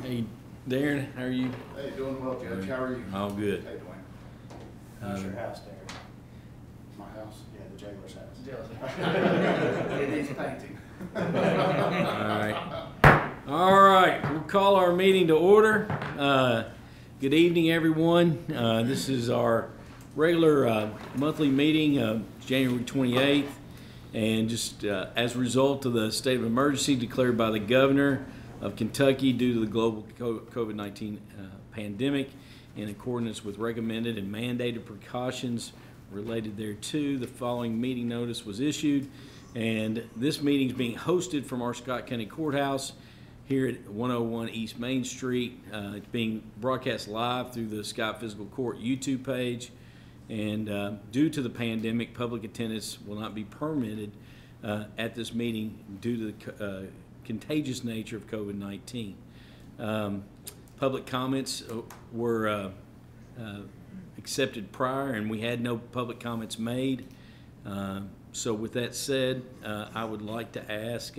Hey, Darren, how are you? Hey, doing well, Judge. How are you? All good. Hey, Dwayne. How's your house, Darren? My house? Yeah, the jailer's house. It needs painting. All right, we'll call our meeting to order. Good evening, everyone. This is our regular monthly meeting, January 28th. And just as a result of the state of emergency declared by the governor of Kentucky due to the global COVID-19 pandemic, in accordance with recommended and mandated precautions related thereto, the following meeting notice was issued. And this meeting is being hosted from our Scott County Courthouse here at 101 East Main Street. It's being broadcast live through the Scott Fiscal Court YouTube page. And due to the pandemic, public attendance will not be permitted at this meeting due to the contagious nature of COVID-19. Public comments were accepted prior, and we had no public comments made. So with that said, I would like to ask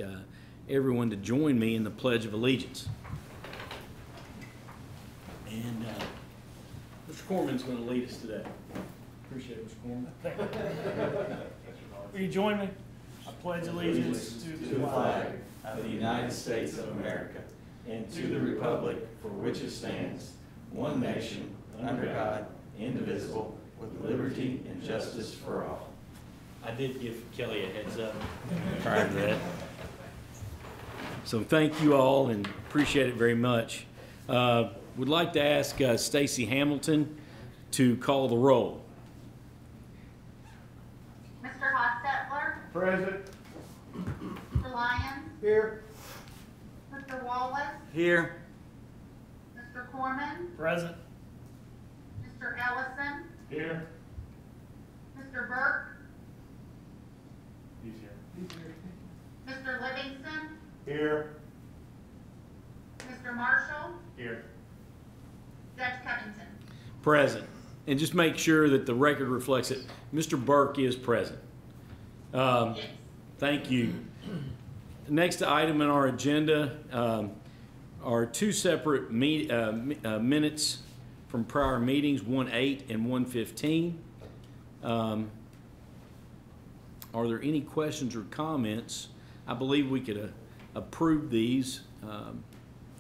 everyone to join me in the Pledge of Allegiance. And Mr. Corman's going to lead us today. Appreciate it, Mr. Corman. Will you join me? I pledge allegiance to the flag of the United States of America and to the republic for which it stands, one nation, under God, indivisible, with liberty and justice for all. I did give Kelly a heads up prior to that. So thank you all and appreciate it very much. Would like to ask Stacy Hamilton to call the roll. Mr. Hostetler? Present. Mr. Lyons? Here. Mr. Wallace? Here. Mr. Corman? present. Mr. Ellison? Here. Mr. Burke? He's here. Mr. Livingston? Here. Mr. Marshall? Here. Judge Covington? Present. And just make sure that the record reflects it. Mr. Burke is present. Yes. Thank you. The next item on our agenda are two separate minutes from prior meetings, 1/8 and 1/15. Are there any questions or comments? I believe we could approve these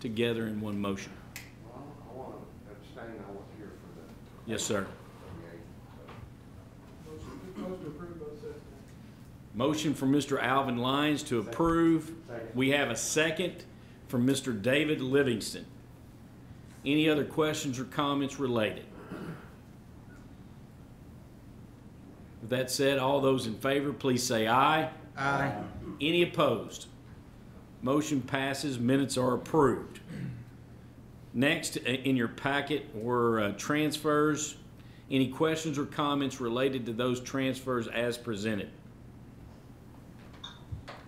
together in one motion. Well, I want to abstain. I wasn't here for the. Yes, sir. 28th, Motion to approve both sets. Motion from Mr. Alvin Lyons to approve. Second. We have a second from Mr. David Livingston. Any other questions or comments related? With that said, all those in favor, please say aye. Aye. Any opposed? Motion passes. Minutes are approved. Next in your packet were transfers. Any questions or comments related to those transfers as presented?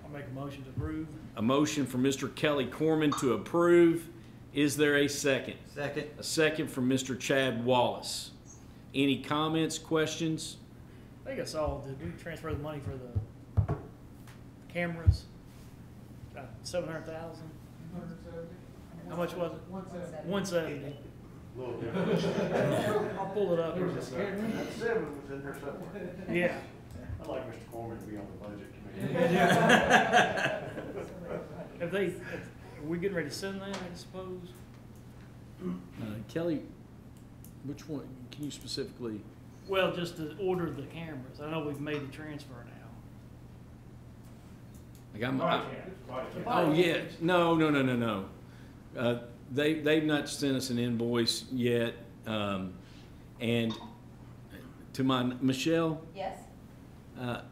I'll make a motion to approve. A motion from Mr. Kelly Corman to approve. Is there a second? Second. A second from Mr. Chad Wallace. Any comments, questions? I think I saw, did we transfer the money for the cameras? 700,000? How much was it? 170. little different. I'll pull it up. That 7 was in there somewhere. Yeah. I'd like Mr. Corman to be on the budget committee. Are we getting ready to send that, I suppose? Kelly, which one? Can you specifically? Well, just to order the cameras. I know we've made the transfer now. Oh yeah, no. They've not sent us an invoice yet, and to my Michelle. Yes.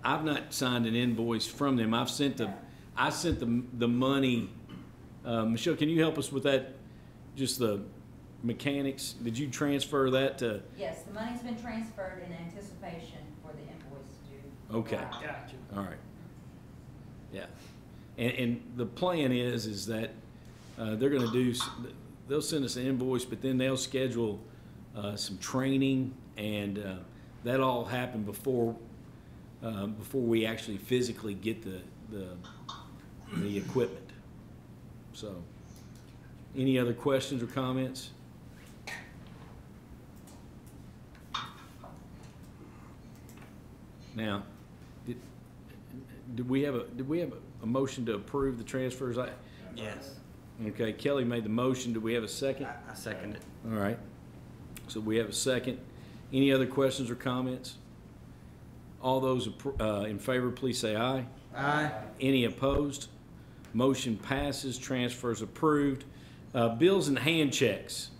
I've not signed an invoice from them. I sent the money. Michelle, can you help us with that? Just the mechanics. Did you transfer that to? Yes, the money's been transferred in anticipation for the invoice due. Okay. Gotcha. All right. Yeah, and the plan is that they're going to do. They'll send us an invoice, but then they'll schedule some training, and that all happen before we actually physically get the equipment. So Any other questions or comments? Now, did we have a motion to approve the transfers? Yes. Okay, Kelly made the motion. Do we have a second? I second it. All right. So we have a second. Any other questions or comments? All those in favor, please say aye. Aye. Any opposed? Motion passes. Transfers approved. Bills and hand checks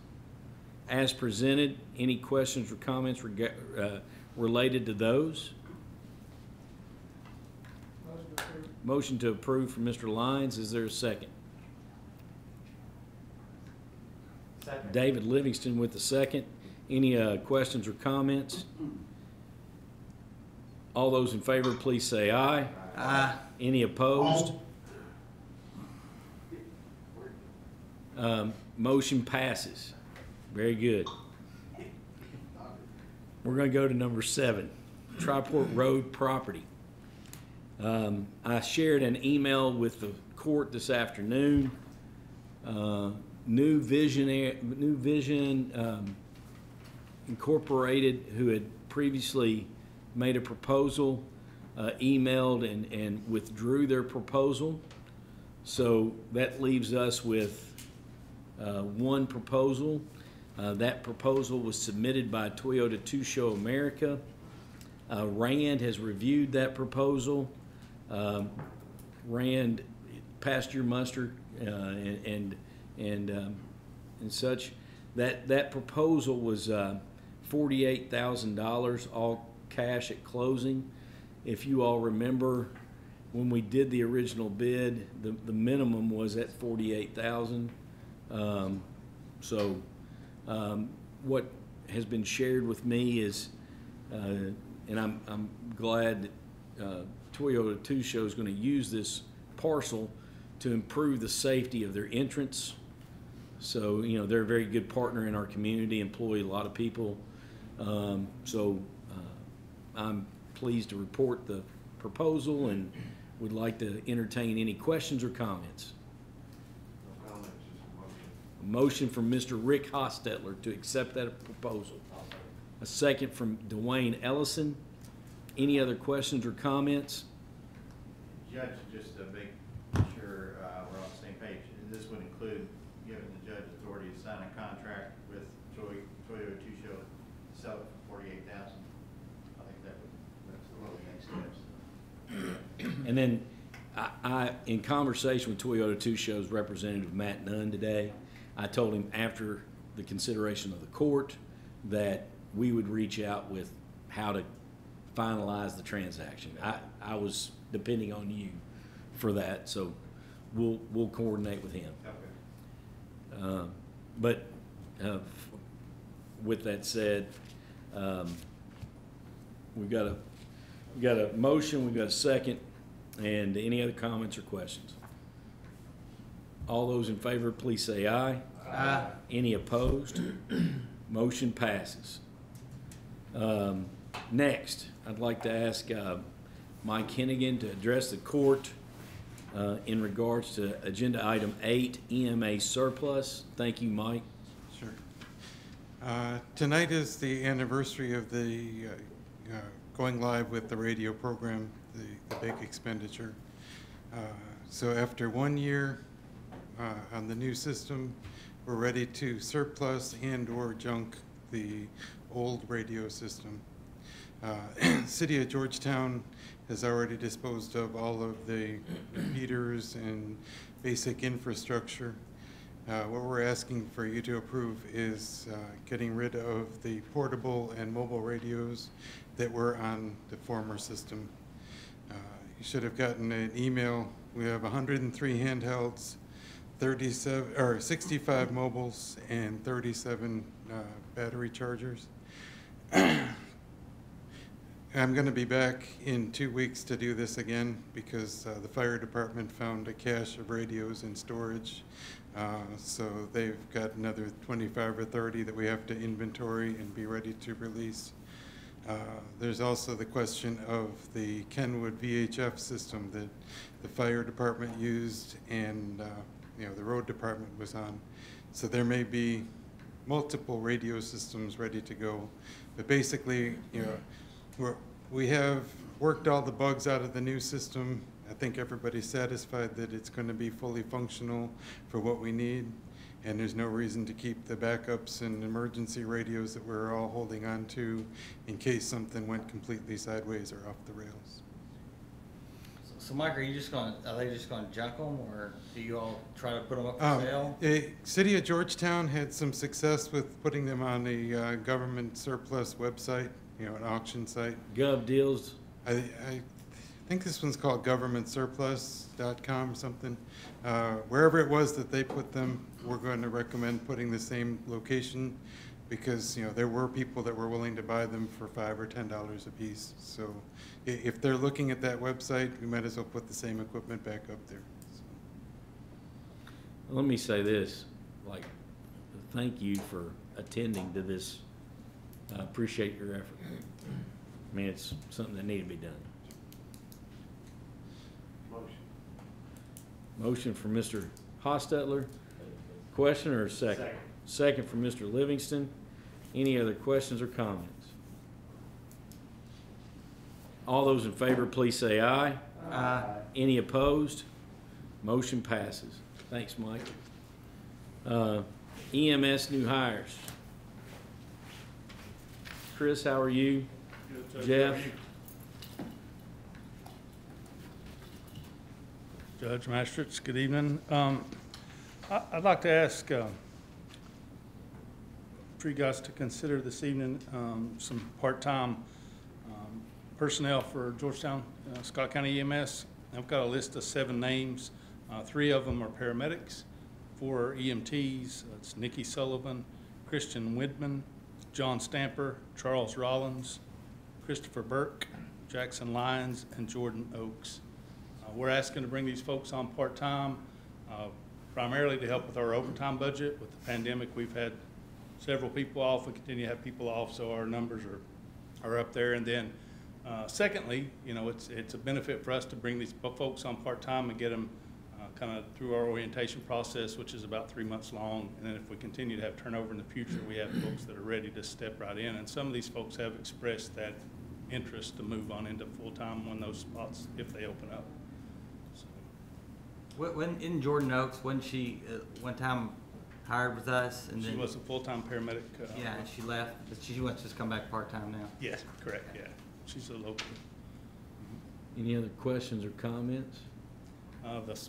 as presented. Any questions or comments related to those? Motion to approve from Mr. Lyons. Is there a second? Second. David Livingston with the second. Any questions or comments? All those in favor, please say aye. Aye. Any opposed? Motion passes. Very good. We're going to go to number 7, Triport Road property. I shared an email with the court this afternoon. New Vision Incorporated, who had previously made a proposal, emailed and withdrew their proposal. So that leaves us with one proposal. That proposal was submitted by Toyota Two Show America. Rand has reviewed that proposal. Rand passed your muster and such. That proposal was $48,000, all cash at closing. If you all remember, when we did the original bid, the minimum was at $48,000. What has been shared with me is, and I'm glad that Toyota Two Show is going to use this parcel to improve the safety of their entrance. So, you know, they're a very good partner in our community, employ a lot of people. I'm pleased to report the proposal and would like to entertain any questions or comments. No comments, just a motion. A motion from Mr. Rick Hostetler to accept that proposal. A second from Dwayne Ellison. Any other questions or comments? Judge, just to make sure we're on the same page, this would include giving the judge authority to sign a contract with Toyota Two Show to sell it for $48,000. I think that's one of the next steps. And then I, in conversation with Toyota Two Show's representative Matt Nunn today, I told him after the consideration of the court that we would reach out with how to finalize the transaction. I was depending on you for that, so we'll coordinate with him. Okay. But with that said, we've got a motion, we've got a second, and any other comments or questions? All those in favor, please say aye. Aye. Any opposed? Motion passes. Next, I'd like to ask Mike Hennigan to address the court in regards to agenda item 8, EMA surplus. Thank you, Mike. Sure. Tonight is the anniversary of the going live with the radio program, the big expenditure. So after 1 year on the new system, we're ready to surplus and/or junk the old radio system. City of Georgetown has already disposed of all of the repeaters and basic infrastructure. What we're asking for you to approve is getting rid of the portable and mobile radios that were on the former system. You should have gotten an email. We have 103 handhelds, 65 mobiles, and 37 battery chargers. I'm going to be back in 2 weeks to do this again because the fire department found a cache of radios in storage. So they've got another 25 or 30 that we have to inventory and be ready to release. There's also the question of the Kenwood VHF system that the fire department used and the road department was on. So there may be multiple radio systems ready to go. But basically, we have worked all the bugs out of the new system. I think everybody's satisfied that it's going to be fully functional for what we need. And there's no reason to keep the backups and emergency radios that we're all holding on to in case something went completely sideways or off the rails. So Mike, are they just gonna junk them, or do you all try to put them up for sale? City of Georgetown had some success with putting them on a government surplus website, an auction site. Gov Deals. I think this one's called governmentsurplus.com or something. Wherever it was that they put them, we're going to recommend putting the same location because, there were people that were willing to buy them for $5 or $10 a piece. So if they're looking at that website, we might as well put the same equipment back up there. So. Let me say this, thank you for attending to this. I appreciate your effort. I mean, it's something that needed to be done. Motion for Mr. Hostetler. Question or second? Second for Mr. Livingston. Any other questions or comments? All those in favor, please say aye. Aye. Any opposed? Motion passes. Thanks, Mike. EMS new hires. Chris, how are you? Good, Jeff? how are you? Judge Magistrates, good evening. I'd like to ask for you guys to consider this evening some part-time personnel for Georgetown, Scott County EMS. I've got a list of 7 names. 3 of them are paramedics, 4 are EMTs. It's Nikki Sullivan, Christian Widman, John Stamper, Charles Rollins, Christopher Burke, Jackson Lyons, and Jordan Oakes. We're asking to bring these folks on part-time, primarily to help with our overtime budget. With the pandemic, we've had several people off. We continue to have people off, so our numbers are up there. And then, secondly, it's a benefit for us to bring these folks on part-time and get them kind of through our orientation process, which is about 3 months long. And then if we continue to have turnover in the future, we have folks that are ready to step right in. And some of these folks have expressed that interest to move on into full-time when those spots, if they open up. When in Jordan Oaks, when she one time hired with us, and She then was a full-time paramedic. yeah, and she left, but she wants to just come back part-time now. Yes, correct, yeah. She's a local. Any other questions or comments? The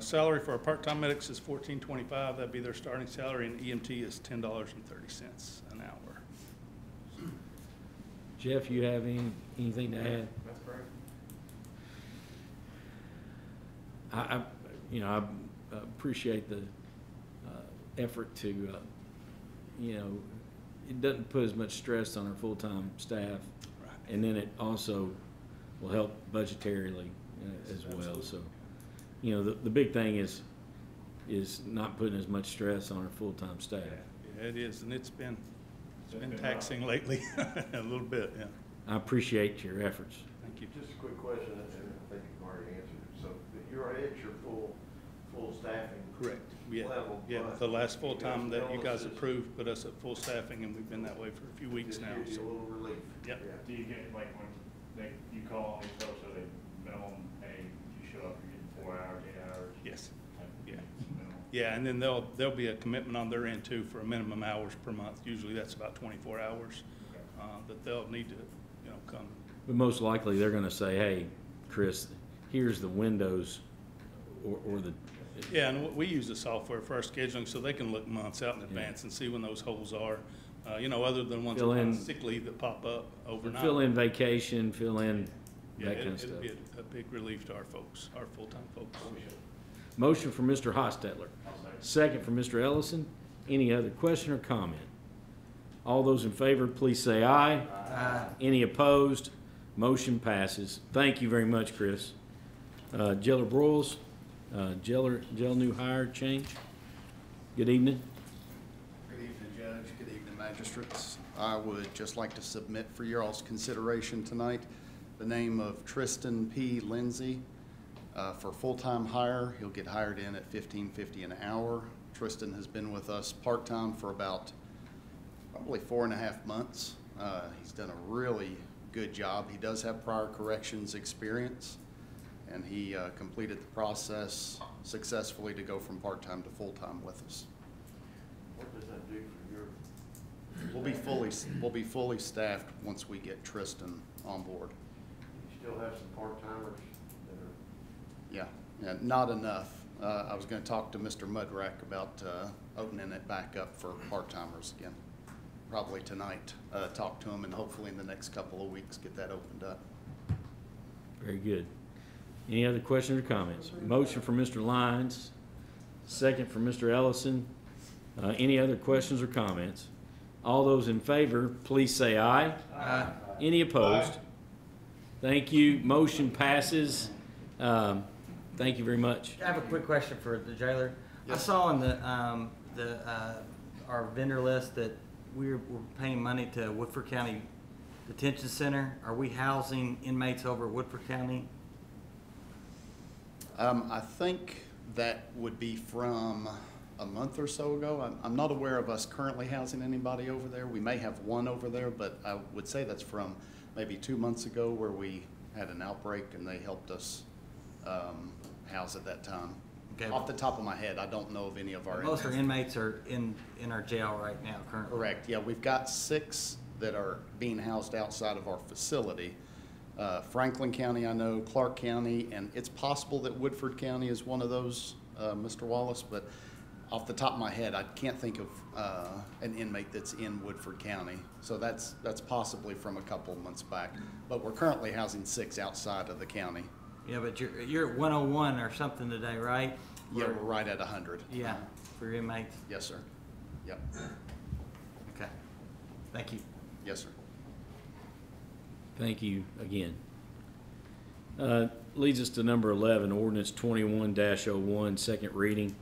salary for our part-time medics is $14.25. That'd be their starting salary, and EMT is $10.30 an hour. Jeff, you have anything to add? That's correct. I appreciate the effort to, it doesn't put as much stress on our full-time staff. Right. And then it also will help budgetarily as well. Absolutely. So, the big thing is not putting as much stress on our full-time staff. Yeah, it is, and it's been taxing lately, a little bit, yeah. I appreciate your efforts. Thank you. Just a quick question, and I think you've already answered it. So you're at your full staffing Correct. Yeah, level? yeah. but The last full-time that you guys illnesses approved put us at full staffing, and we've been that way for a few weeks just now. gives you a So, little relief. Yep. Yeah. Do you get, when you call these folks, are they minimum, hey, you show up, you're getting 4 hours, 8 hours? yes, yeah. Minimum. Yeah, and then there'll be a commitment on their end too for a minimum hours per month. Usually that's about 24 hours that they'll need to, come. But most likely, they're gonna say, hey, Chris, here's the windows or the. Yeah, and we use the software for our scheduling so they can look months out in advance and see when those holes are, other than ones Fill in- on sick leave that pop up overnight. Fill in vacation, fill in Yeah, that kind of it'll stuff. be a big relief to our folks, our full-time folks. Motion for Mr. Hostetler. Second for Mr. Ellison. Any other question or comment? All those in favor, please say aye. Aye. Any opposed? Motion passes. Thank you very much, Chris. Jailer Broyles, jail new hire change. Good evening. Good evening, Judge. Good evening, Magistrates. I would just like to submit for your all's consideration tonight the name of Tristan P. Lindsay. For full-time hire, he'll get hired in at $15.50 an hour. Tristan has been with us part-time for about probably 4.5 months. He's done a really good job. He does have prior corrections experience, and he completed the process successfully to go from part-time to full-time with us. What does that do for your? We'll be fully staffed once we get Tristan on board. You still have some part-timers that are? Yeah, not enough. I was going to talk to Mr. Mudrack about opening it back up for part-timers again. Probably tonight, talk to him, and hopefully in the next couple of weeks get that opened up. Very good. Any other questions or comments? Motion for Mr. Lyons, second for Mr. Ellison. Any other questions or comments? All those in favor, please say aye. Aye. Any opposed? Thank you. Motion passes. Thank you very much. I have a quick question for the jailer. I saw on our vendor list that we're paying money to Woodford County Detention Center. Are we housing inmates over at Woodford County? I think that would be from a month or so ago. I'm not aware of us currently housing anybody over there. We may have one over there, but I would say that's from maybe 2 months ago where we had an outbreak and they helped us house at that time. Okay. Off the top of my head, I don't know of any of our Most of our inmates are in our jail right now currently. Correct, yeah, we've got 6 that are being housed outside of our facility. Franklin County, I know, Clark County, and it's possible that Woodford County is one of those, Mr. Wallace, but off the top of my head, I can't think of an inmate that's in Woodford County. So that's possibly from a couple of months back. But we're currently housing 6 outside of the county. Yeah, but you're at 101 or something today, right? Yeah, we're right at 100. Yeah, for your inmates? Yes, sir. Yep. Okay. Thank you. Yes, sir. Thank you again. Leads us to number 11, ordinance 21-01, second reading.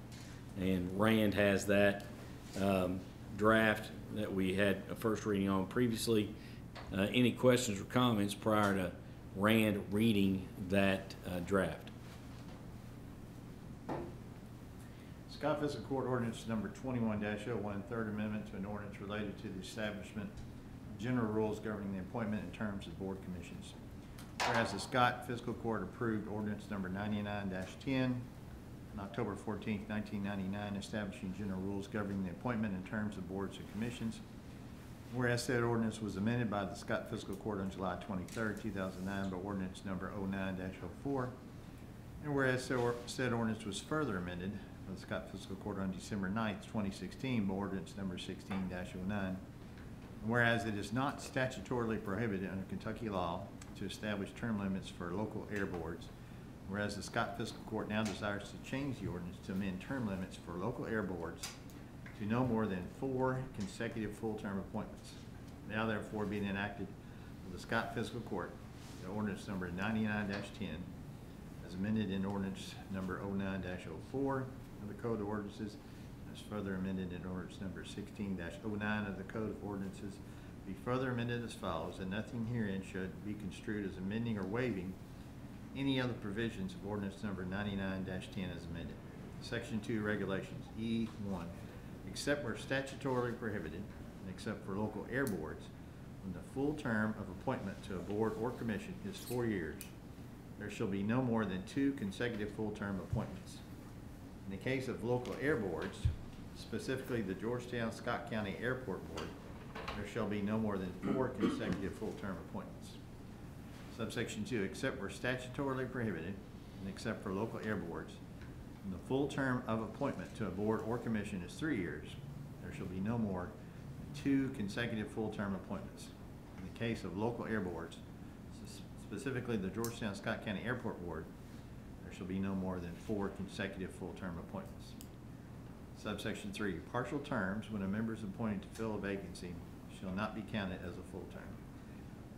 And Rand has that draft that we had a first reading on previously. Any questions or comments prior to Rand reading that draft? Scott Fiscal Court Ordinance Number 21-01, third amendment to an ordinance related to the establishment of general rules governing the appointment and terms of board commissions. Whereas the Scott Fiscal Court approved ordinance number 99-10 on October 14, 1999, establishing general rules governing the appointment and terms of boards and commissions. Whereas said ordinance was amended by the Scott Fiscal Court on July 23, 2009 by ordinance number 09-04. And whereas said ordinance was further amended by the Scott Fiscal Court on December 9, 2016 by ordinance number 16-09. And whereas it is not statutorily prohibited under Kentucky law to establish term limits for local air boards, whereas the Scott Fiscal Court now desires to change the ordinance to amend term limits for local air boards to no more than 4 consecutive full-term appointments. Now therefore being enacted for the Scott Fiscal Court, the ordinance number 99-10, as amended in ordinance number 09-04 of the Code of Ordinances, as further amended in ordinance number 16-09 of the Code of Ordinances, be further amended as follows, and nothing herein should be construed as amending or waiving any other provisions of ordinance number 99-10 as amended. Section 2, regulations, E1. Except where statutorily prohibited, and except for local air boards, when the full term of appointment to a board or commission is 4 years, there shall be no more than 2 consecutive full-term appointments. In the case of local air boards, specifically the Georgetown Scott County Airport Board, there shall be no more than 4 consecutive full-term appointments. Subsection 2, except where statutorily prohibited, and except for local air boards, when the full term of appointment to a board or commission is 3 years, there shall be no more than 2 consecutive full-term appointments. In the case of local air boards, specifically the Georgetown Scott County Airport Board, there shall be no more than 4 consecutive full-term appointments. Subsection 3, partial terms when a member is appointed to fill a vacancy shall not be counted as a full term.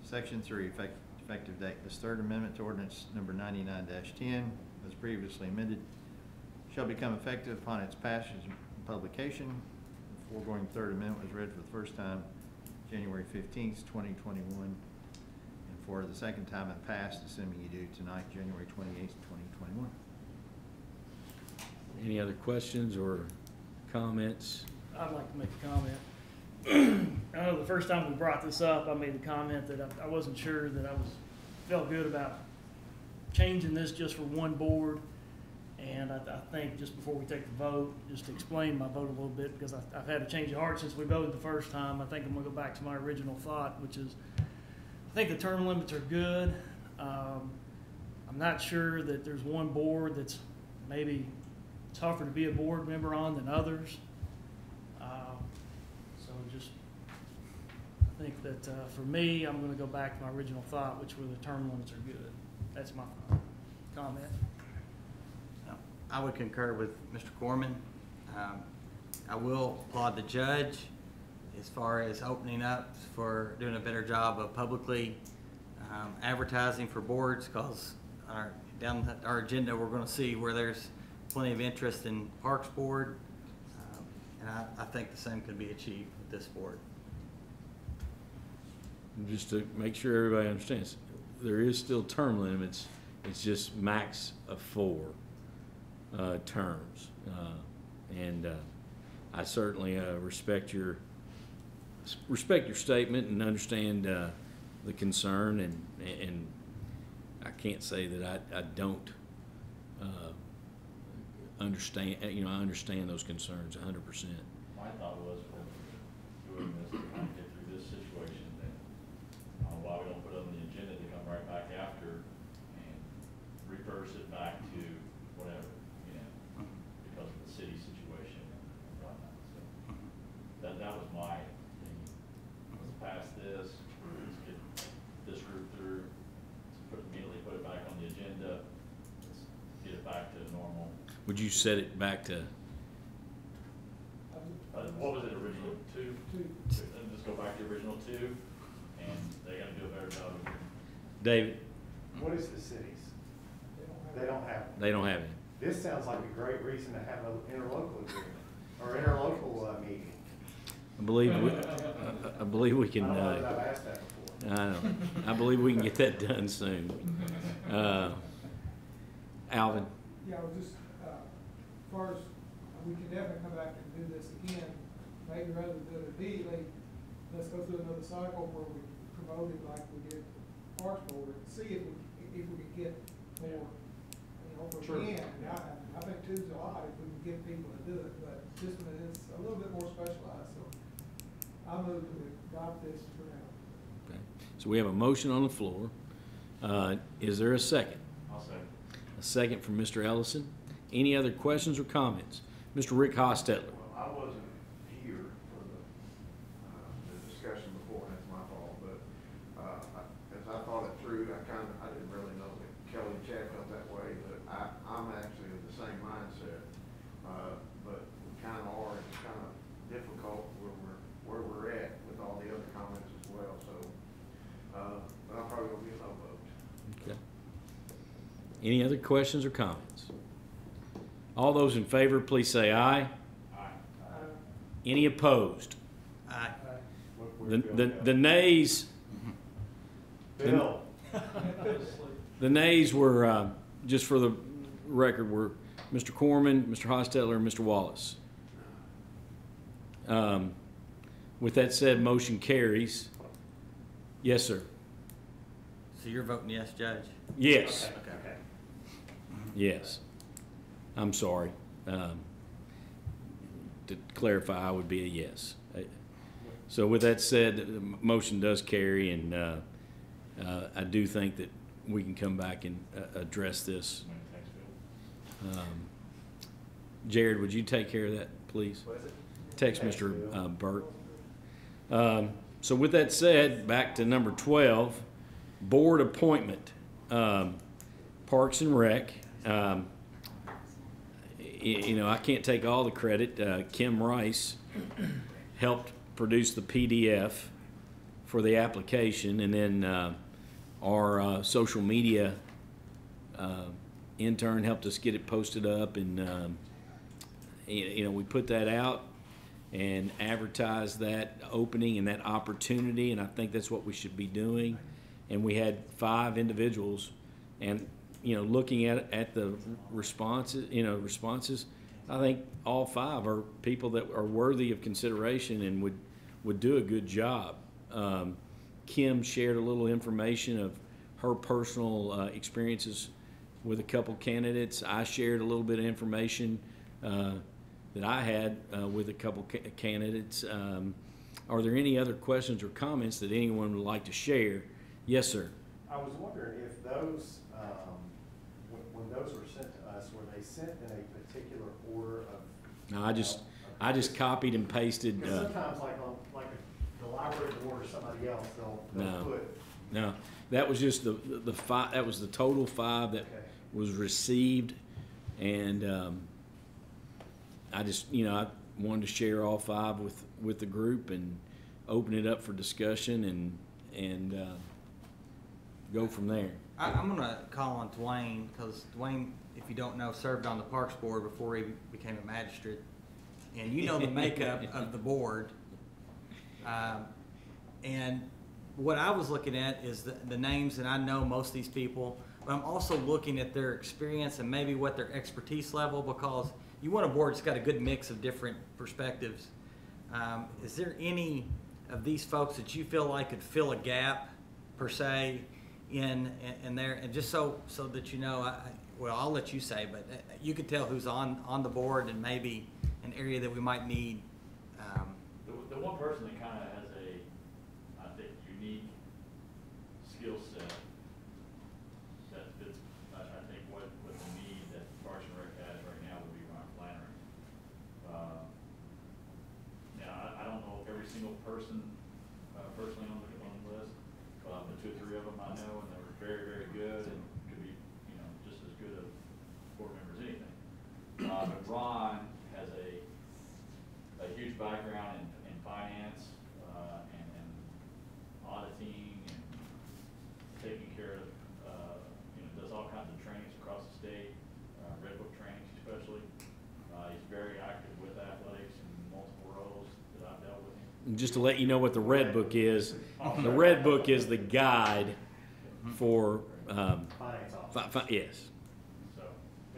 Section 3, effective date. This third amendment to ordinance number 99-10, as previously amended, shall become effective upon its passage and publication. The foregoing third amendment was read for the first time January 15th, 2021, and for the second time and passed, assuming you do tonight, January 28th, 2021. Any other questions or comments? I'd like to make a comment. I know the first time we brought this up, I made the comment that I wasn't sure that felt good about changing this just for one board. And I think just before we take the vote, just to explain my vote a little bit, because I've had a change of heart since we voted the first time. I think I'm gonna go back to my original thought, which is, I think the term limits are good. I'm not sure that there's one board that's maybe tougher to be a board member on than others. So just, I think that for me, I'm gonna go back to my original thought, which were the term limits are good. That's my comment. I would concur with Mr. Corman. I will applaud the judge as far as opening up for doing a better job of publicly advertising for boards, because down our agenda we're going to see where there's plenty of interest in Parks Board, and I think the same can be achieved with this board. Just to make sure everybody understands, there is still term limits. It's just max of 4 terms, and I certainly respect your statement and understand the concern, and I can't say that I don't understand. You know, I understand those concerns 100%. My thought was, for doing this, to kind of get through this situation, that why we don't put it on the agenda to come right back after and reverse it back to whatever, you know, because of the city situation and whatnot. So that was my opinion. Let's pass this, let's get this group through, immediately put it back on the agenda, let's get it back to normal. Would you set it back to? What was it, original 2? And just go back to the original 2, and they gotta do a better job of it. David? What is the cities? They don't have it. They don't have it. This sounds like a great reason to have an interlocal agreement, or interlocal meeting. I believe we can. I don't know that I've asked that before. I know. I believe we can get that done soon. Alvin? Yeah, I was just, as far as, we can definitely come back and do this again, maybe rather than do it immediately, let's go through another cycle where we promote it like we did Parks Board, and see if we can get more, you know, if we can. I think 2's a lot if we can get people to do it, but this one is a little bit more specialized, so I move to adopt this for now. Okay. So we have a motion on the floor. Is there a second? I'll second. A second from Mr. Ellison. Any other questions or comments? Mr. Rick Hostetler. Well, I wasn't here for the discussion before, and that's my fault, but as I thought it through, I didn't really know that Kelly and Chad felt that way, but I'm actually of the same mindset. But we kind of are, it's kind of difficult where we're at with all the other comments as well, so, but I'm probably gonna be a no vote. Okay. Any other questions or comments? All those in favor, please say aye. Aye. Any opposed? Aye. The nays. Bill. The nays were, just for the record, were Mr. Corman, Mr. Hostetler, and Mr. Wallace. With that said, motion carries. Yes, sir. So you're voting yes, Judge? Yes. Okay. Yes. I'm sorry. To clarify, I would be a yes. So with that said, the motion does carry, and I do think that we can come back and address this. Jared, would you take care of that, please? Text Mr. Burke. So with that said, back to number 12, board appointment, Parks and Rec. You know, I can't take all the credit. Kim Rice helped produce the PDF for the application, and then our social media intern helped us get it posted up, and you know, we put that out and advertised that opening and that opportunity, and I think that's what we should be doing. and we had 5 individuals, and, you know, looking at the responses, I think all 5 are people that are worthy of consideration and would do a good job. Kim shared a little information of her personal experiences with a couple candidates. I shared a little bit of information that I had with a couple candidates. Are there any other questions or comments that anyone would like to share? Yes, sir. I was wondering if those, when those were sent to us, were they sent in a particular order of? No, I just copied and pasted. Because sometimes like the library board or somebody else, they'll put. No, that was just the 5, that was the total 5 that was received, and I just, you know, I wanted to share all 5 with the group and open it up for discussion and go from there. I'm gonna call on Dwayne, because Dwayne, if you don't know, served on the Parks Board before he became a magistrate. And you know the makeup of the board. And what I was looking at is the names, and I know most of these people, but I'm also looking at their experience and maybe what their expertise level, because you want a board that's got a good mix of different perspectives. Is there any of these folks that you feel like could fill a gap, per se, in there? And just so that you know, well, I'll let you say, but you could tell who's on the board and maybe an area that we might need. The one person that kind of has a, I think, unique skill set that fits, I think, what the need that Parks and Rec has right now would be Ron Flannery. Now, I don't know every single person personally on the list, but 2 or 3 of them I know, and they were very, very good and could be, you know, just as good a board member as anything. But Ron has a huge background in finance and auditing and taking care of, you know, does all kinds of trainings across the state, Red Book trainings especially. He's very active with athletics in multiple roles that I've dealt with him. Just to let you know what the Red Book is, the Red Book is the guide for Finance office. yes. So,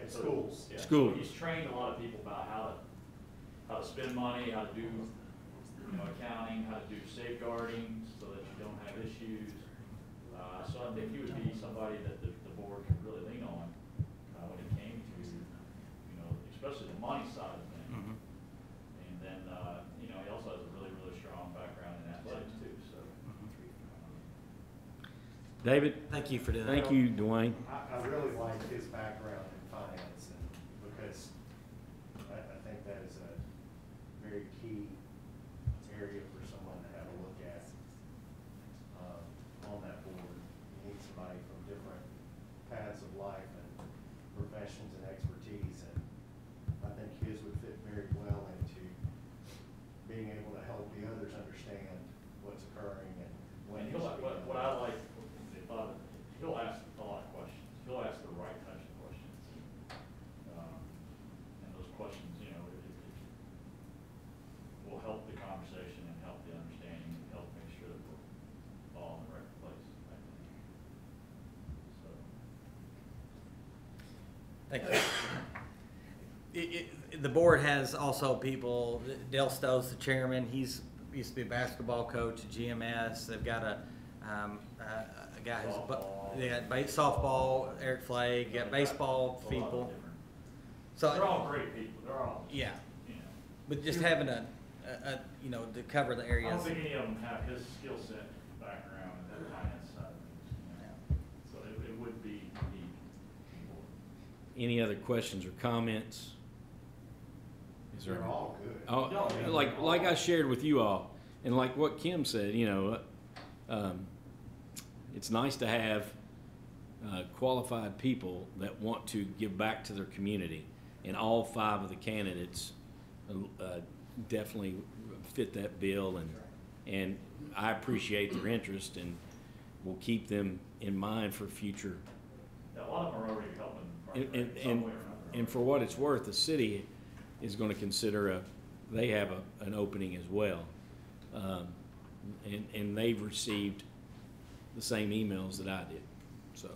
And schools. Yeah, Schools. So he's trained a lot of people about how to spend money, how to do, you know, accounting, how to do safeguarding so that you don't have issues. So I think he would be somebody that the board could really lean on when it came to, you know, especially the money side of things. And then, you know, he also has a really, really strong background in athletics too. So. David? Thank you for doing that. Thank you, Dwayne. I really like his background in finance, and because I think that is a very key area for someone to have a look at on that board. You need somebody from different paths of life and professions and expertise, and I think his would fit very well into being able to help the others understand what's occurring and when. And what I like, he'll ask a lot of questions. He'll ask the right types of questions. And those questions, you know, it will help the conversation and help the understanding and help make sure that we're all in the right place, I think. So. Thank you. The board has also people, Dale Stowe's the chairman, he's used to be a basketball coach at GMS. They've got a guy who's, they got softball, Eric Flagg, got baseball people. So They're all great people, they're all. Yeah. You know. But just having a you know, to cover the I areas. don't think any of them have his skill set background in the finance side of things. You know. So it would be unique. Any other questions or comments? Is there? They're all good. Oh, like I shared with you all, and like what Kim said, you know, it's nice to have qualified people that want to give back to their community, and all 5 of the candidates definitely fit that bill, and I appreciate their interest, and we'll keep them in mind for future. Yeah, a lot of them are already helping. And, some way or another. and for what it's worth, the city is going to consider they have an opening as well, and they've received the same emails that I did. So,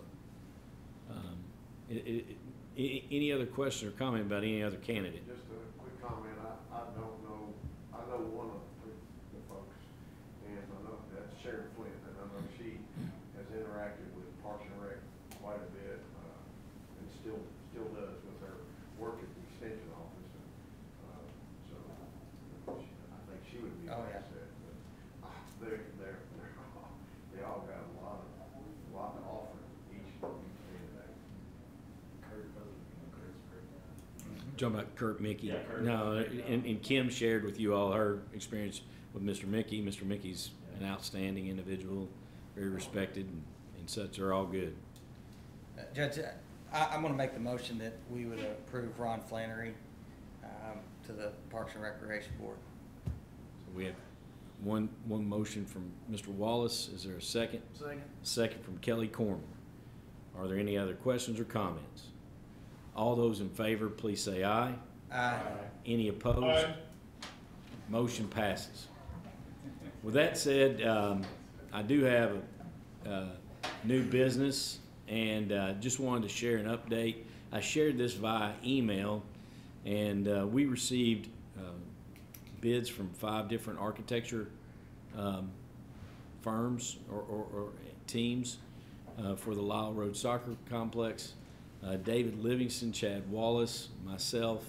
any other question or comment about any other candidate? Just a quick comment, I don't know, I know one of the folks, and I know that's Sharon Flint, and I know she has interacted with Parks and Rec quite a bit, and still does with her work at the extension office, and, so, I think she would be an Oh, yeah. asset, but, they all got a lot to offer each candidate. Talking about Kurt Mickey. Yeah, Kurt. No, and Kim shared with you all her experience with Mr. Mickey. Mr. Mickey's an outstanding individual, very respected, and such. They're all good. Judge, I'm gonna make the motion that we would approve Ron Flannery to the Parks and Recreation Board. So we have one motion from Mr. Wallace. Is there a second? Second. Second from Kelly Corman. Are there any other questions or comments? All those in favor, please say aye. Aye. Any opposed? Motion passes. With that said, I do have a new business, and just wanted to share an update. I shared this via email, and we received bids from 5 different architecture firms or teams for the Lyle Road Soccer Complex. David Livingston, Chad Wallace, myself,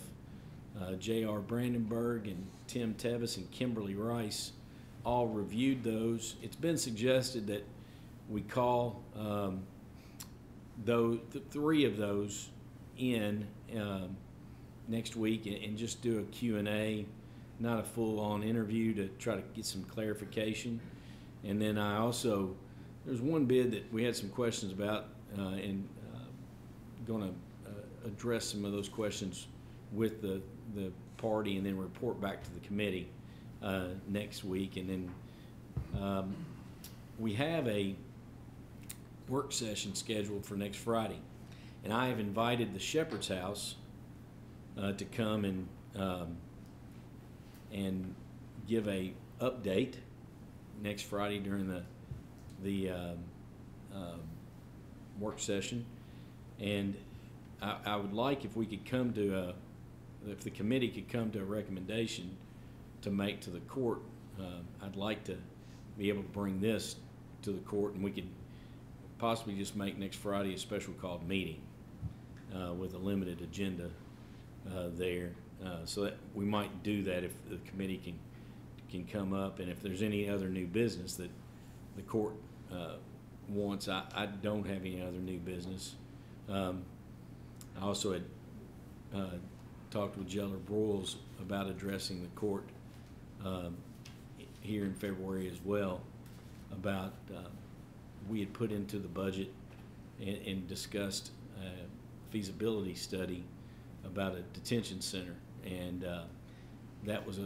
J.R. Brandenburg, and Tim Tevis and Kimberly Rice all reviewed those. It's been suggested that we call the 3 of those in next week and just do a Q&A, not a full-on interview, to try to get some clarification. And then I also, there's one bid that we had some questions about, and going to address some of those questions with the party and then report back to the committee next week. And then we have a work session scheduled for next Friday, and I have invited the Shepherd's House to come and give a update next Friday during the work session. And I would like if we could come to if the committee could come to a recommendation to make to the court. I'd like to be able to bring this to the court, and we could possibly just make next Friday a special called meeting with a limited agenda there, so that we might do that if the committee can come up, and if there's any other new business that the court wants. I don't have any other new business. I also had talked with Jeller Broyles about addressing the court here in February as well, about we had put into the budget and discussed a feasibility study about a detention center, and that was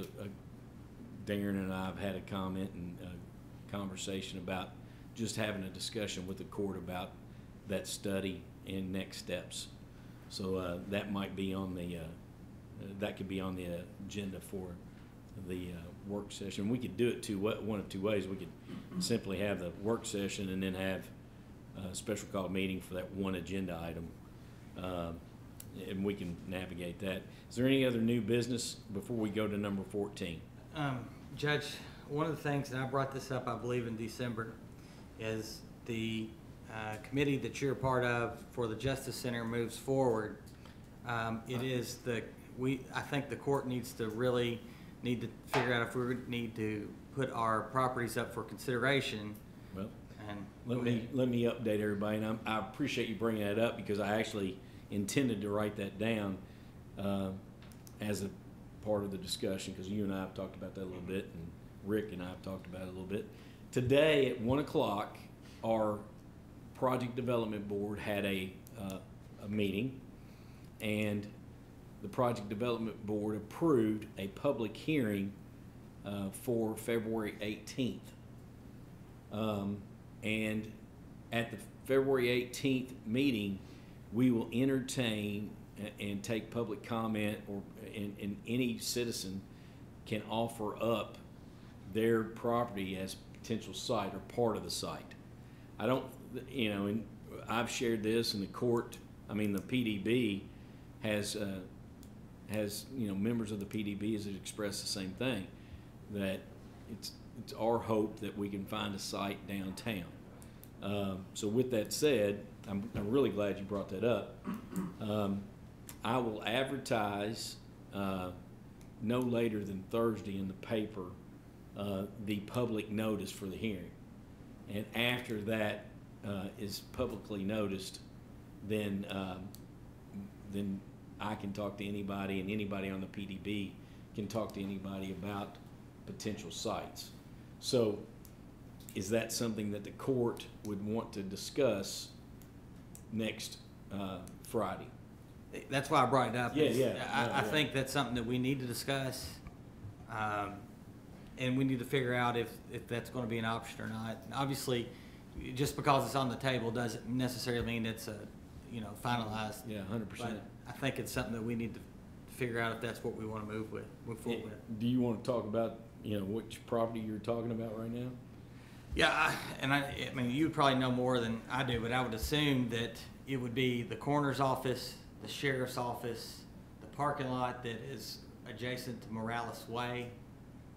Darren and I have had a comment and a conversation about just having a discussion with the court about that study and next steps. So that might be on the that could be on the agenda for the work session. We could do it one of 2 ways. We could simply have the work session and then have a special call meeting for that one agenda item, and we can navigate that. Is there any other new business before we go to number 14? Judge, one of the things, and I brought this up, I believe, in December, is the committee that you're a part of for the Justice Center moves forward. It is I think the court needs to figure out if we need to put our properties up for consideration. Well, and let me update everybody, and I appreciate you bringing that up, because I actually intended to write that down as a part of the discussion, because you and I have talked about that a little bit, and Rick and I have talked about it a little bit. Today at 1 o'clock, our project development board had a meeting, and the project development board approved a public hearing for February 18th. And at the February 18th meeting, we will entertain and take public comment, and any citizen can offer up their property as potential site or part of the site. I don't, you know, and I've shared this, and the PDB has, you know, members of the PDB has expressed the same thing, that it's our hope that we can find a site downtown. So with that said, I'm really glad you brought that up. I will advertise no later than Thursday in the paper the public notice for the hearing. And after that is publicly noticed, then I can talk to anybody, and anybody on the PDB can talk to anybody about potential sites. So is that something that the court would want to discuss next Friday? That's why I brought it up. Yeah. I think that's something that we need to discuss. And we need to figure out if that's going to be an option or not. And obviously, just because it's on the table doesn't necessarily mean it's a, you know, finalized. Yeah, 100%. But I think it's something that we need to figure out if that's what we want to move forward with. Do you want to talk about, you know, which property you're talking about right now? Yeah, I mean, you would probably know more than I do, but I would assume that it would be the coroner's office, the sheriff's office, the parking lot that is adjacent to Morales Way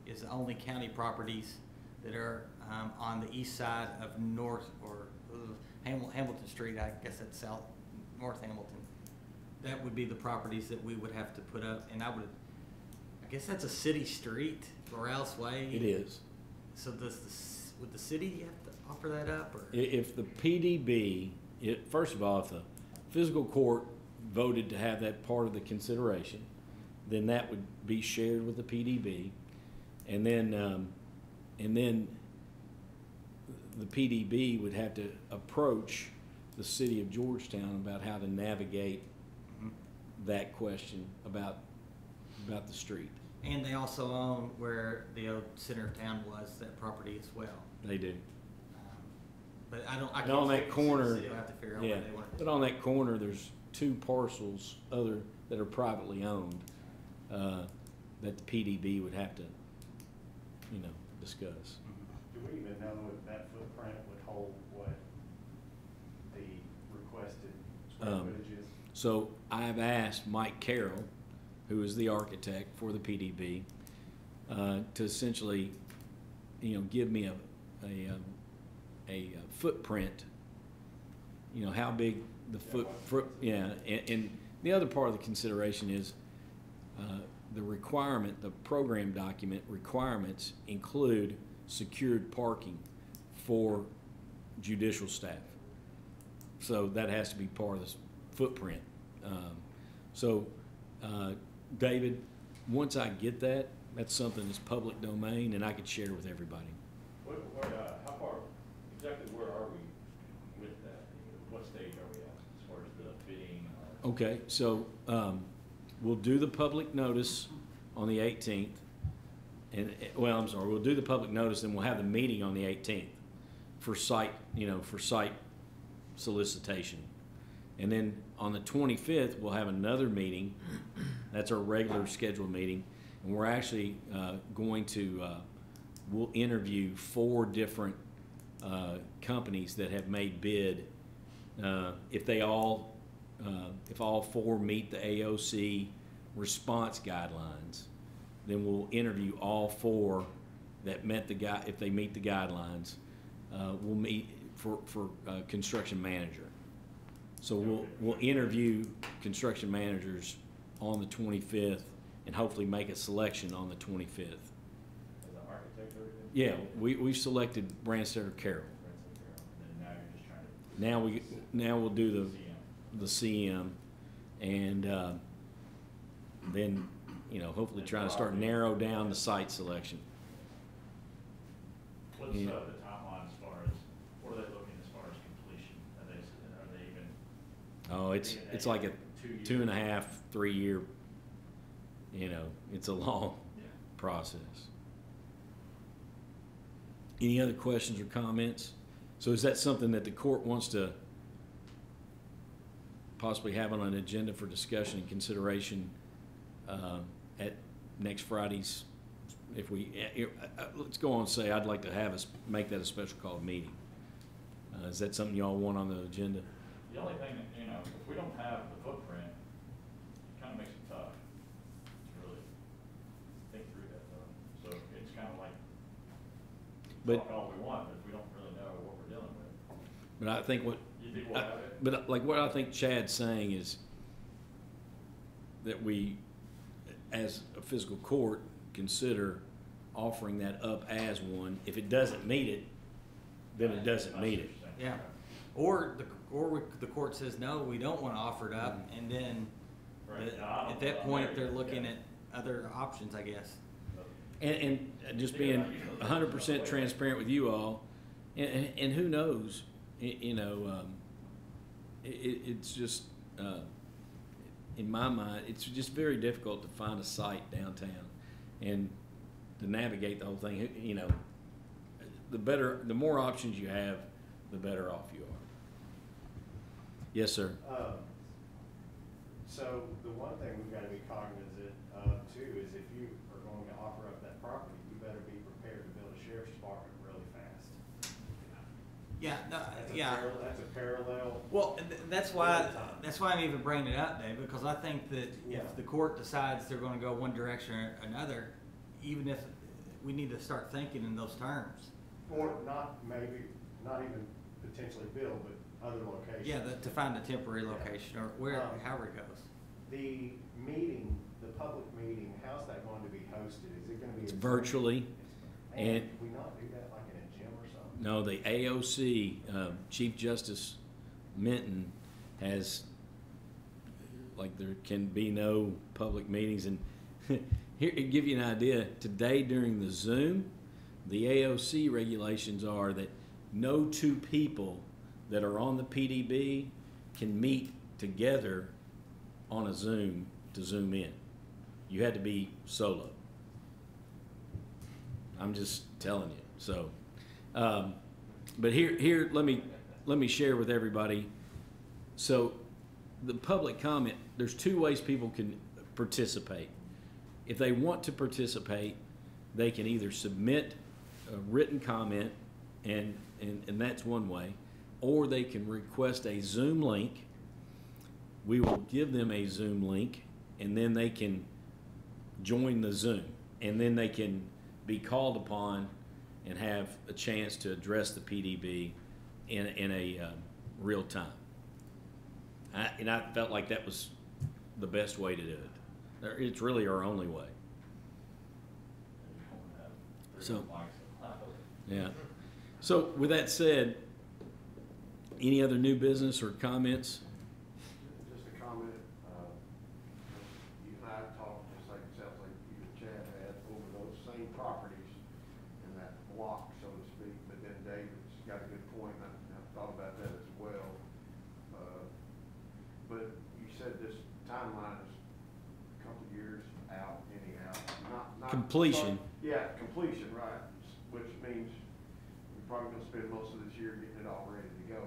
is the only county properties that are on the east side of Hamilton Street. I guess that's North Hamilton. That would be the properties that we would have to put up, and I guess that's a city street, Morales Way. It is. So would the city have to offer that up, or? If the PDB, first of all, if the fiscal court voted to have that part of the consideration, then that would be shared with the PDB, and then the PDB would have to approach the city of Georgetown about how to navigate that question about the street. And they also own where the old center of town was, that property as well. They do. But I can't. And on that corner, They'll have to figure out yeah, what they want to do. but on that corner, there's 2 parcels that are privately owned that the PDB would have to, you know, discuss. Do we even know if that footprint would hold what the requested square footage is? So I've asked Mike Carroll, who is the architect for the PDB, to essentially, you know, give me a footprint. You know, how big the and the other part of the consideration is the requirement, the program document requirements include secured parking for judicial staff. So that has to be part of this footprint. David, once I get that, that's something that's public domain, and I could share with everybody. How far, exactly where are we with that? What stage are we at as far as the bidding? Okay, so we'll do the public notice on the 18th. Well, I'm sorry, we'll do the public notice, and we'll have the meeting on the 18th for site solicitation. And then on the 25th, we'll have another meeting. That's our regular scheduled meeting. And we're actually going to, we'll interview 4 different companies that have made bid. If all 4 meet the AOC response guidelines, then we'll interview all 4 that met if they meet the guidelines. We'll meet for construction manager. So we'll interview construction managers on the 25th and hopefully make a selection on the 25th. As an architect or anything? Yeah, we've selected Branstetter Carroll. And then now you're just trying to. Now we'll do the CM, and then, you know, hopefully try to start narrow down the site selection. What's the timeline as far as, what are they looking as far as completion? Are they even? Oh, it's like a 2.5, 3 year, you know, it's a long process. Any other questions or comments? So is that something that the court wants to possibly have on an agenda for discussion and consideration at next Friday's? If we, let's go on and say I'd like to have us make that a special called meeting. Is that something y'all want on the agenda? The only thing that, you know, if we don't have the footprint, it kind of makes it tough to really think through that though. So it's kind of like, But- talk all we want, but if we don't really know what we're dealing with. But I think what, You think we'll have it? but like what I think Chad's saying is that we, as a fiscal court, consider offering that up as one. If it doesn't meet it, then it doesn't meet it. Yeah. Or the court says, no, we don't want to offer it up, and then Right. at that point, they're looking at other options, I guess. And just being 100% transparent with you all, and who knows, you know, it's just, in my mind, it's just very difficult to find a site downtown and to navigate the whole thing. You know, the more options you have, the better off you are. Yes, sir. So the one thing we've got to be cognizant of too is if you are going to offer up that property, you better be prepared to build a sheriff's department really fast. Yeah, no, That's a yeah. That's a parallel. Well, that's why I'm even bringing it up, Dave, because I think that Yeah. if the court decides they're gonna go one direction or another, even if, we need to start thinking in those terms. Or not even potentially build, but other locations. Yeah, to find a temporary location or where, however it goes. The meeting, the public meeting, how's that going to be hosted? Is it going to be? It's virtually, and Can we not do that like in a gym or something? no, the AOC, Chief Justice Minton has, like, there can be no public meetings. And here, to give you an idea, today during the Zoom, the AOC regulations are that no two people that are on the PDB can meet together on a Zoom to Zoom in. You had to be solo. I'm just telling you. So, but here, let me share with everybody. So, the public comment. There's two ways people can participate. If they want to participate, they can either submit a written comment, and that's one way, or they can request a Zoom link. We will give them a Zoom link, and then they can join the Zoom, and then they can be called upon and have a chance to address the PDB in a real time. And I felt like that was the best way to do it. It's really our only way. So, yeah. So with that said, any other new business or comments? Just a comment, you and I have talked, just like it sounds like you and Chad had, over those same properties in that block, so to speak, but then David's got a good point, and I've thought about that as well. But you said this timeline is a couple of years out anyhow, not. Completion. Yeah, completion, right, which means we're probably gonna spend most of this year getting it all ready to go.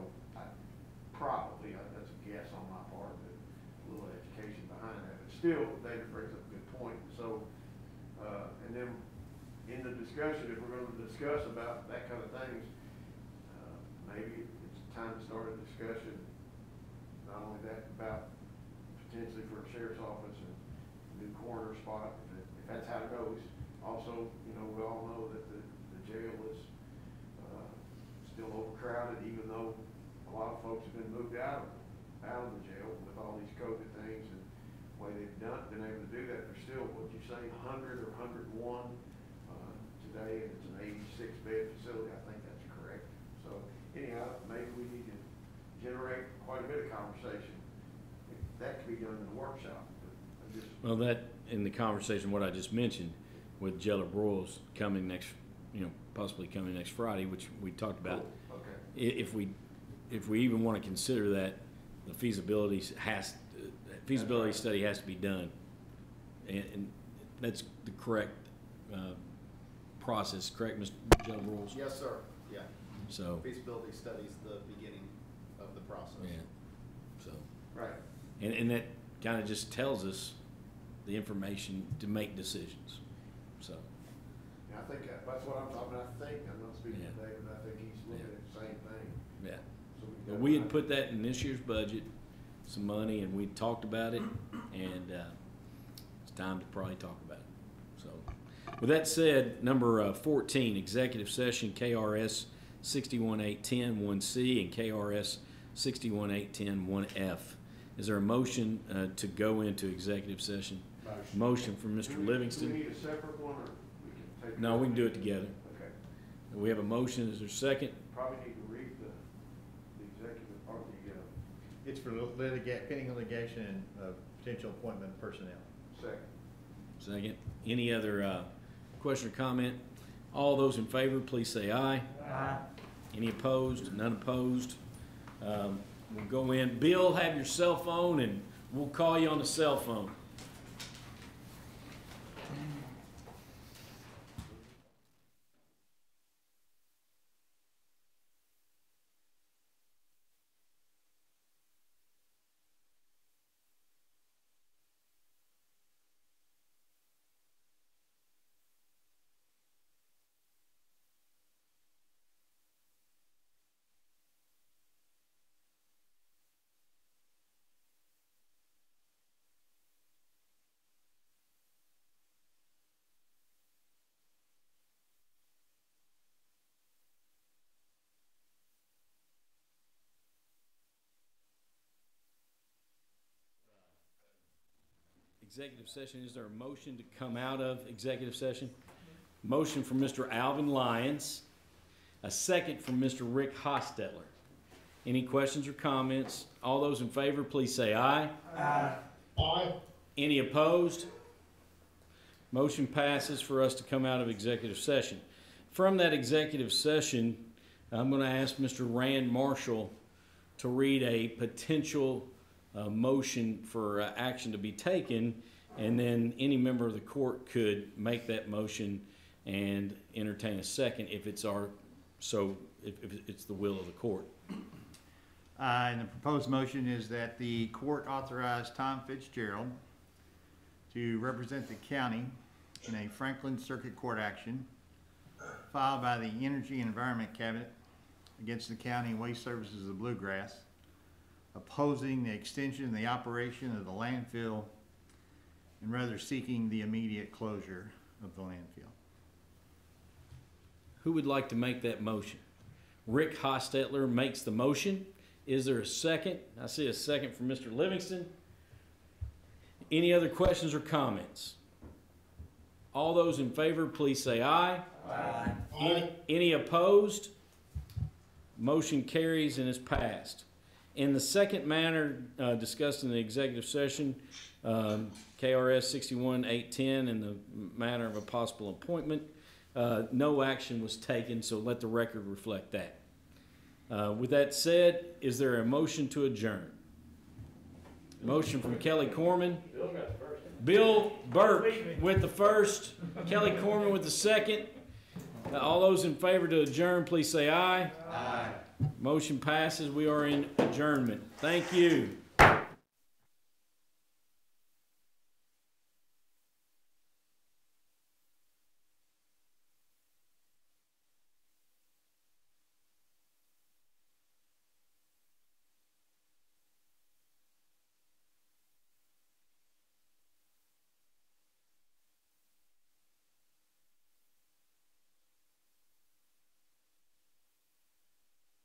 Probably, that's a guess on my part, but a little education behind that. But still, David brings up a good point. So, and then in the discussion, if we're gonna discuss about that kind of things, maybe it's time to start a discussion, not only that, about potentially for a sheriff's office and a new coroner spot, if that's how it goes. Also, you know, we all know that the jail is still overcrowded, even though a lot of folks have been moved out of the jail with all these COVID things and the way they've been able to do that. There's still, what'd you say, 100 or 101 today, and it's an 86-bed facility. I think that's correct. So anyhow, maybe we need to generate quite a bit of conversation. That could be done in the workshop. But Well, that in the conversation, what I just mentioned with Jella Broyles coming next, possibly coming next Friday, which we talked about. Cool. Okay. If we even want to consider that, the feasibility study has to be done, and that's the correct process. Correct, Mr. Jella Broyles? Yes, sir. Yeah. So. Feasibility study is the beginning of the process. Yeah. So. Right. And that kind of just tells us the information to make decisions. So. Yeah, I think that's what I'm talking about. I'm not speaking Yeah. to David, I think he's looking at the same thing. Yeah. But we had put that in this year's budget, some money, and we talked about it, and it's time to probably talk about it. So, with that said, number 14, executive session, KRS 61810 1C and KRS 61810 1F. Is there a motion to go into executive session? Motion from Mr. Livingston. Do we need a separate one, or we can take? No, we can do it together. Okay. We have a motion. Is there a second? Probably need to read the executive part, It's for pending litigation and potential appointment of personnel. second. Second. Any other question or comment? All those in favor, please say aye. Aye. Any opposed? None opposed. We'll go in. Bill, have your cell phone, and we'll call you on the cell phone. Executive session. Is there a motion to come out of executive session? Motion from Mr. Alvin Lyons. A second from Mr. Rick Hostetler. Any questions or comments? All those in favor, please say aye. Aye. Aye. Any opposed? Motion passes for us to come out of executive session. From that executive session, I'm going to ask Mr. Rand Marshall to read a potential motion for action to be taken, and then any member of the court could make that motion and entertain a second if it's if it's the will of the court. And the proposed motion is that the court authorize Tom Fitzgerald to represent the county in a Franklin Circuit Court action filed by the Energy and Environment Cabinet against the County Waste Services of the Bluegrass, opposing the extension of the operation of the landfill and rather seeking the immediate closure of the landfill. Who would like to make that motion? Rick Hostetler makes the motion. Is there a second? I see a second from Mr. Livingston. Any other questions or comments? All those in favor, please say aye. Aye. Any opposed? Motion carries and is passed. In the second matter discussed in the executive session, KRS 61810, in the matter of a possible appointment, no action was taken, so let the record reflect that. With that said, is there a motion to adjourn? Motion from Kelly Corman. Bill got the first. Bill Burke with the first, Kelly Corman with the second. All those in favor to adjourn, please say aye. Aye. Motion passes. We are in adjournment. Thank you.